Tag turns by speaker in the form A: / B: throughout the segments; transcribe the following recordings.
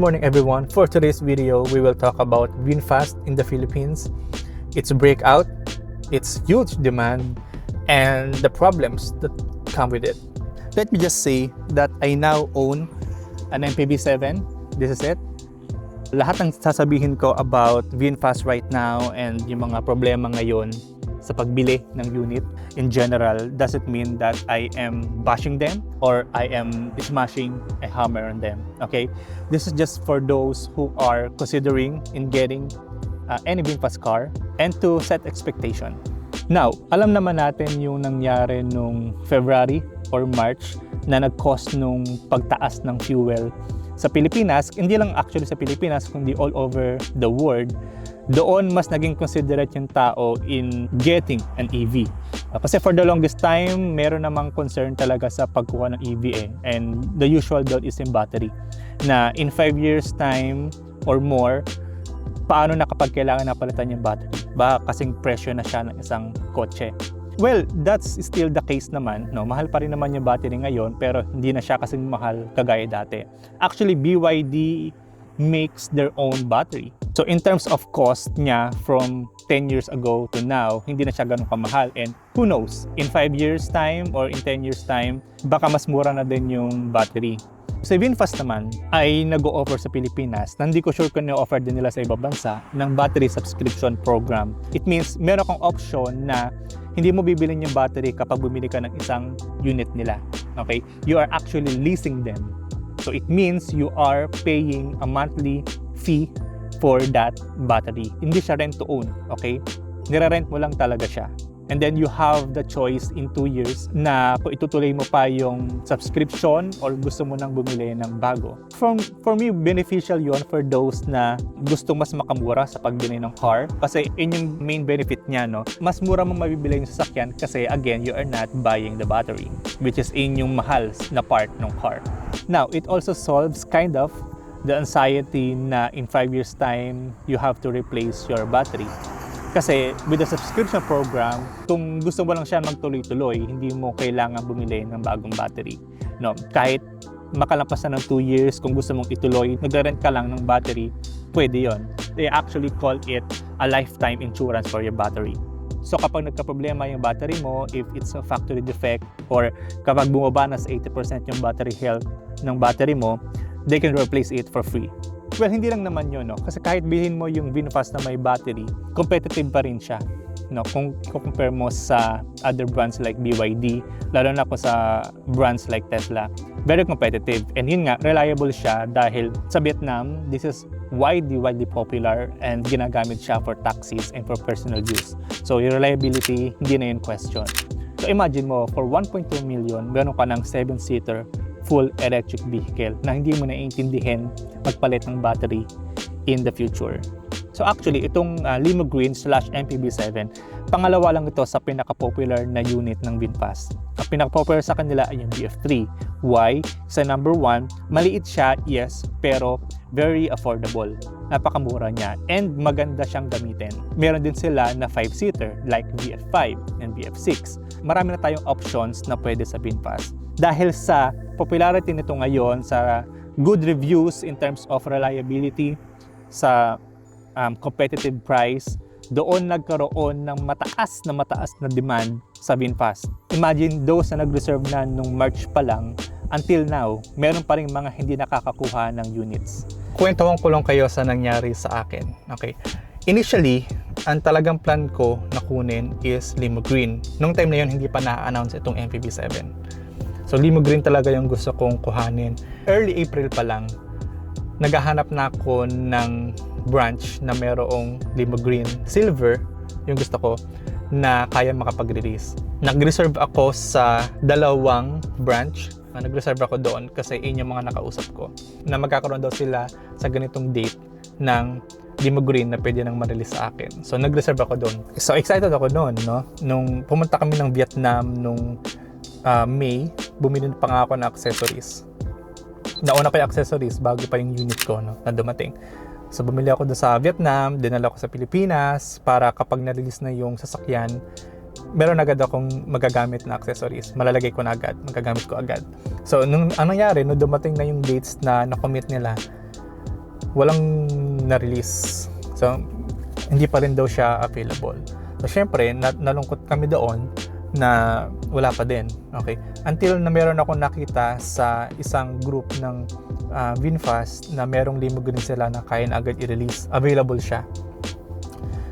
A: morning everyone. For today's video, we will talk about VinFast in the Philippines, its breakout, its huge demand, and the problems that come with it. Let me just say that I now own an MPV7. This is it. Lahat ng sasabihin ko about VinFast right now and yung mga problema ngayon sa pagbili ng unit in general doesn't mean that I am bashing them or I am smashing a hammer on them. Okay, this is just for those who are considering in getting any VinFast car and to set expectation. Now, alam naman natin yung nangyari nung February or March na nag-cause nung pagtaas ng fuel sa Pilipinas, hindi lang actually sa Pilipinas kundi all over the world. Doon mas naging considerate yung tao in getting an EV. Kasi for the longest time, meron namang concern talaga sa pagkuha ng EV and the usual doon is yung battery. Na in 5 years time or more, paano na kapag kailangan na palitan yung battery? Ba kasing presyo na siya ng isang kotse. Well, that's still the case naman. No? Mahal pa rin naman yung battery ngayon pero hindi na siya kasing mahal kagaya dati. Actually, BYD makes their own battery. So in terms of cost niya from 10 years ago to now, hindi na siya ganun kamahal. And who knows, in 5 years time or in 10 years time, baka mas mura na din yung battery. So VinFast naman ay nag-o-offer sa Pilipinas na hindi ko sure kung na-offer din nila sa ibang bansa ng battery subscription program. It means meron kang option na hindi mo bibilin yung battery kapag bumili ka ng isang unit nila. Okay? You are actually leasing them. So it means you are paying a monthly fee for that battery. Hindi siya rent to own, okay? Nire-rent mo lang talaga siya. And then you have the choice in 2 years na kung itutuloy mo pa yung subscription or gusto mo nang bumili ng bago. For me, beneficial yon for those na gusto mas makamura sa pagbili ng car. Kasi yun yung main benefit niya, no? Mas mura mong mabibili yung sasakyan kasi again, you are not buying the battery, which is yung mahal na part ng car. Now, it also solves kind of the anxiety na in 5 years time, you have to replace your battery. Kasi with the subscription program, kung gusto mo lang siya magtuloy-tuloy, hindi mo kailangan bumili ng bagong battery. No, kahit makalampas na ng 2 years, kung gusto mong ituloy, nagre-rent ka lang ng battery, pwede yon. They actually call it a lifetime insurance for your battery. So kapag nagka-problema yung battery mo, if it's a factory defect, or kapag bumaba na sa 80% yung battery health ng battery mo, they can replace it for free. Well, hindi lang naman yun, no? Kasi kahit bilhin mo yung VinFast na may battery, competitive pa rin siya. No? Kung compare mo sa other brands like BYD, lalo na po sa brands like Tesla, very competitive. And yun nga, reliable siya dahil sa Vietnam, this is widely popular and ginagamit siya for taxis and for personal use. So, yung reliability, hindi na yun question. So, imagine mo, for 1.2 million, meron ka ng 7-seater full electric vehicle na hindi mo naiintindihin magpalit ng battery in the future. So actually, itong Limo Green / MPV7, pangalawa lang ito sa pinaka-popular na unit ng VinFast. Ang pinaka-popular sa kanila ay yung BF3. Why? Sa number 1, maliit siya, yes, pero very affordable. Napakamura niya and maganda siyang gamitin. Meron din sila na 5-seater like BF5 and BF6. Marami na tayong options na pwede sa VinFast. Dahil sa popularity nito ngayon, sa good reviews in terms of reliability, sa competitive price, doon nagkaroon ng mataas na demand sa VinFast. Imagine those na nag-reserve na nung March pa lang, until now, meron pa rin mga hindi nakakakuha ng units. Kwentuhan ko lang kayo sa nangyari sa akin. Okay. Initially, ang talagang plan ko na kunin is Limo Green. Nung time na yun, hindi pa na-announce itong MPV7. So Limo Green talaga yung gusto kong kuhanin. Early April pa lang, naghahanap na ako ng branch na merong Limo Green Silver, yung gusto ko, na kaya makapag-release. Nag-reserve ako sa 2 branch. Nag-reserve ako doon kasi yun yung mga nakausap ko na magkakaroon daw sila sa ganitong date ng Limo Green na pwede nang ma-release sa akin. So nag-reserve ako doon. So excited ako noon, no? Nung pumunta kami ng Vietnam nung May, bumili pa nga ako ng accessories. Nauna pa yung accessories bago pa yung unit ko, no, na dumating. So bumili ako doon sa Vietnam, dinala ko sa Pilipinas para kapag na-release na yung sasakyan, meron agad akong magagamit na accessories. Malalagay ko na agad, magagamit ko agad. So, ang nangyari, nung dumating na yung dates na na-commit nila, walang na-release. So, hindi pa rin daw siya available. So, syempre, nalungkot kami doon na wala pa din. Okay? Until na meron ako nakita sa isang group ng VinFast na merong limo green sila na kaya na agad i-release. Available siya.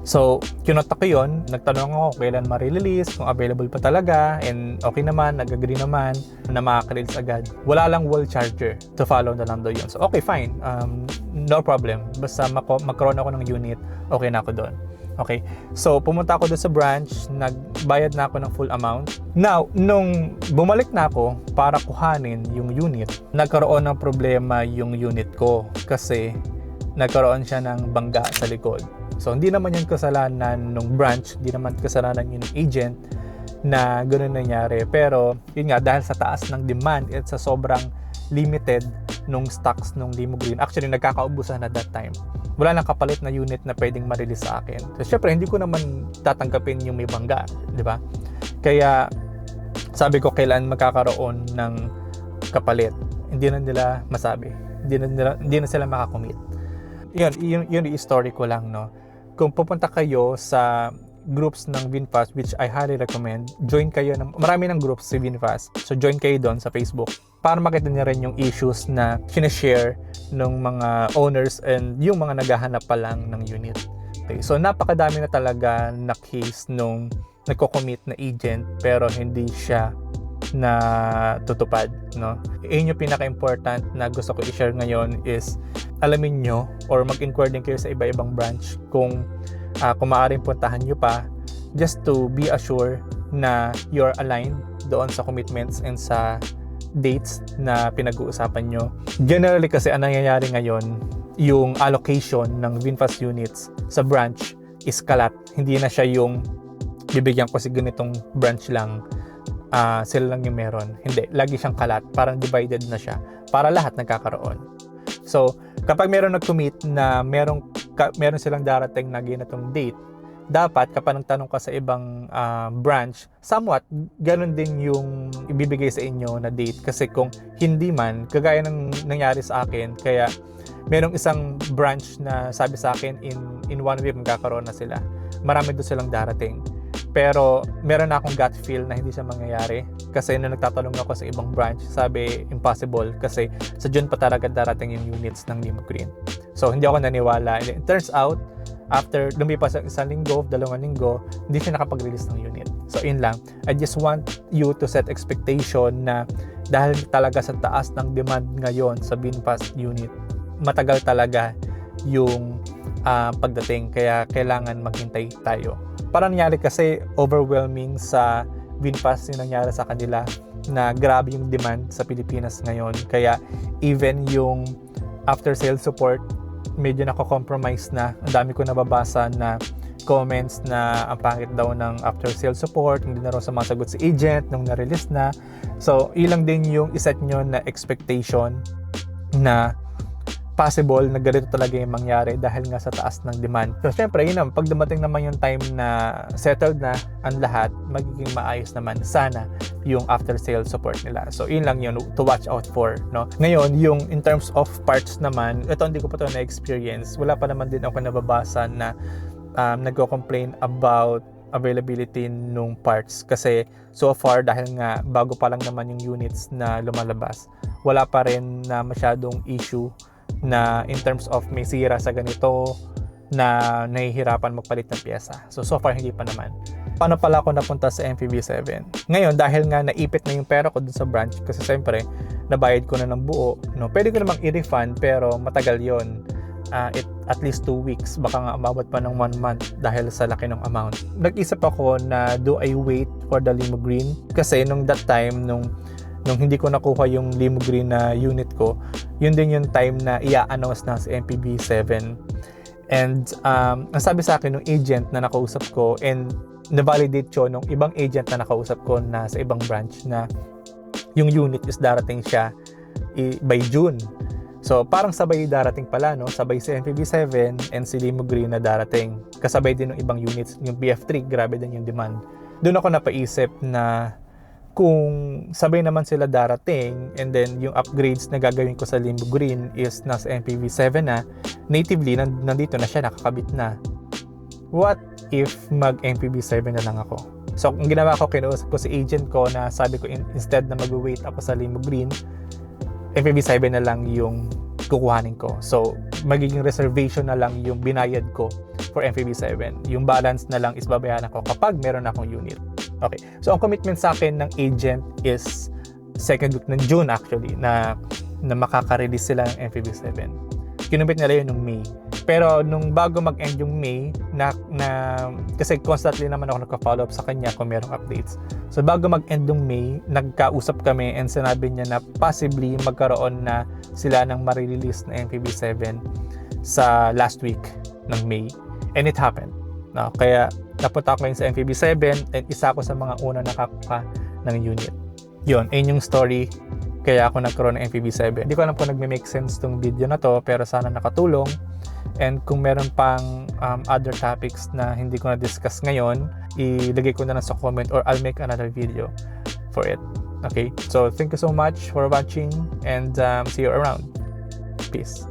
A: So, kinontak ko yun. Nagtanong ako kailan ma-release, kung available pa talaga, and okay naman, nag-agree naman na makaka-release agad. Wala lang wall charger to follow na lang daw yun. So, okay, fine. No problem. Basta magkaroon ako ng unit, okay na ako doon. Okay? So, pumunta ako doon sa branch, nagbayad na ako ng full amount. Now, nung bumalik na ako para kuhanin yung unit, nagkaroon ng problema yung unit ko kasi nagkaroon siya ng bangga sa likod. So, hindi naman yung kasalanan ng branch, hindi naman kasalanan yung agent na gano'n nangyari. Pero, yun nga, dahil sa taas ng demand at sa sobrang limited nung stocks nung limo green, actually, nagkakaubusan at that time. Wala nang kapalit na unit na pwedeng ma-release sa akin. So, syempre, hindi ko naman tatanggapin yung may bangga, di ba? Kaya, sabi ko, kailan magkakaroon ng kapalit. Hindi na nila masabi. Hindi na sila makakommit. Yun yung story ko lang, no? Kung pupunta kayo sa groups ng VinFast, which I highly recommend, join kayo ng marami ng groups si VinFast. So join kayo doon sa Facebook para makita niyo rin yung issues na sinashare ng mga owners and yung mga naghahanap pa lang ng unit. Okay, so napakadami na talaga na case nung nagko-commit na agent pero hindi siya na tutupad, no? Yun yung pinaka-important na gusto ko i-share ngayon is alamin nyo or mag-inquire din kayo sa iba-ibang branch kung maaaring puntahan nyo pa just to be assured na you're aligned doon sa commitments and sa dates na pinag-uusapan nyo. Generally kasi ang nangyayari ngayon, yung allocation ng VinFast units sa branch is kalat. Hindi na siya yung bibigyan ko si ganitong branch lang, sila lang yung meron. Hindi, lagi siyang kalat. Parang divided na siya para lahat nagkakaroon. So, kapag meron nag-commit na meron silang darating na ganitong date, dapat kapag nagtanong ka sa ibang branch, somewhat ganun din yung ibibigay sa inyo na date. Kasi kung hindi man, kagaya ng nangyari sa akin, kaya merong isang branch na sabi sa akin in 1 week magkakaroon na sila. Marami doon silang darating. Pero meron na akong gut feel na hindi siya mangyayari kasi nung nagtatanong ako sa ibang branch, sabi impossible kasi sa June pa talaga darating yung units ng limo green. So hindi ako naniwala. And it turns out, after lumipas ang 1 linggo, 2 linggo, hindi siya nakapag-release ng unit. So yun lang. I just want you to set expectation na dahil talaga sa taas ng demand ngayon sa VinFast unit, matagal talaga yung pagdating. Kaya kailangan maghintay tayo. Parang nangyari kasi overwhelming sa VinFast yung nangyari sa kanila na grabe yung demand sa Pilipinas ngayon. Kaya even yung after sales support, medyo nako-compromise na. Ang dami ko nababasa na comments na ang pangit daw ng after sales support, hindi na raw sumasagot si agent nung na-release na. So, ilang din yung iset nyo na expectation na possible na ganito talaga yung mangyari dahil nga sa taas ng demand. So, syempre, yun naman, pag dumating naman yung time na settled na ang lahat, magiging maayos naman sana yung after sales support nila. So, yun lang yun to watch out for, no? Ngayon, yung in terms of parts naman, ito hindi ko pa ito na-experience. Wala pa naman din ako nababasa na nagko-complain about availability nung parts kasi so far dahil nga bago pa lang naman yung units na lumalabas, wala pa rin na masyadong issue na in terms of may sira sa ganito na nahihirapan magpalit ng pyesa. So far hindi pa naman. Paano pala ako napunta sa MPV7? Ngayon, dahil nga naipit na yung pera ko dun sa branch kasi siyempre nabayad ko na ng buo, no? Pwede ko namang i-refund pero matagal yon. At least 2 weeks, baka nga umabot pa ng 1 month dahil sa laki ng amount. Nag-isip ako na do I wait for the limo green? Kasi nung that time, nung hindi ko nakuha yung limo green na unit ko, yun din yung time na i-announce na sa MPV7. And ang sabi sa akin ng agent na nakausap ko and na-validate ko nung ibang agent na nakausap ko na sa ibang branch na yung unit is darating siya by June. So parang sabay darating pala, no? Sabay si MPV7 and si limo green na darating. Kasabay din ng ibang units, yung BF3, grabe din yung demand. Doon ako napaisip na kung sabay naman sila darating and then yung upgrades na gagawin ko sa Limbo Green is nasa MPV7 na, natively nandito na siya, nakakabit na. What if mag MPV7 na lang ako? So ang ginawa ko, kinuusap ko si agent ko na sabi ko instead na mag-wait ako sa Limbo Green, MPV7 na lang yung kukuhanin ko. So magiging reservation na lang yung binayad ko for MPV7. Yung balance na lang is babayaran ko kapag meron akong unit. Okay. So ang commitment sa akin ng agent is second week ng June actually na makaka-release sila ng MPV7. Kinumit nila yun nung May. Pero nung bago mag-end yung May, kasi constantly naman ako nagka-follow up sa kanya kung merong updates. So bago mag-end yung May, nagkausap kami and sinabi niya na possibly magkaroon na sila ng ma-release na MPV7 sa last week ng May. And it happened. No? Kaya napunta ako ngayon sa MPV7 and isa ako sa mga una nakakuha ng unit. Yun, ayun yung story kaya ako nagkaroon ng MPV7. Hindi ko alam kung nagme-make sense tong video na to, pero sana nakatulong. And kung meron pang other topics na hindi ko na-discuss ngayon, ilagay ko na lang sa comment or I'll make another video for it. Okay? So, thank you so much for watching and see you around. Peace.